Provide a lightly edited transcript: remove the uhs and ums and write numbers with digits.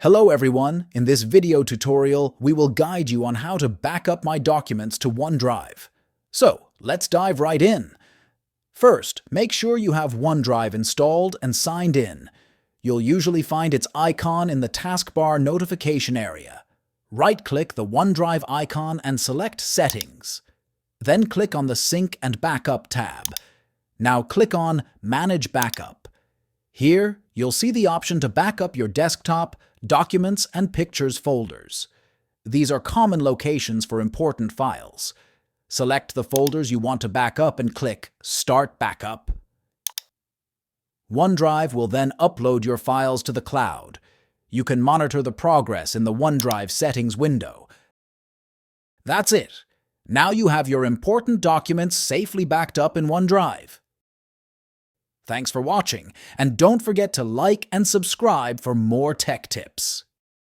Hello everyone, in this video tutorial, we will guide you on how to back up my documents to OneDrive. So, let's dive right in. First, make sure you have OneDrive installed and signed in. You'll usually find its icon in the taskbar notification area. Right-click the OneDrive icon and select Settings. Then click on the Sync and Backup tab. Now click on Manage Backup. Here, you'll see the option to back up your desktop, documents, and pictures folders. These are common locations for important files. Select the folders you want to back up and click Start Backup. OneDrive will then upload your files to the cloud. You can monitor the progress in the OneDrive settings window. That's it. Now you have your important documents safely backed up in OneDrive. Thanks for watching, and don't forget to like and subscribe for more tech tips.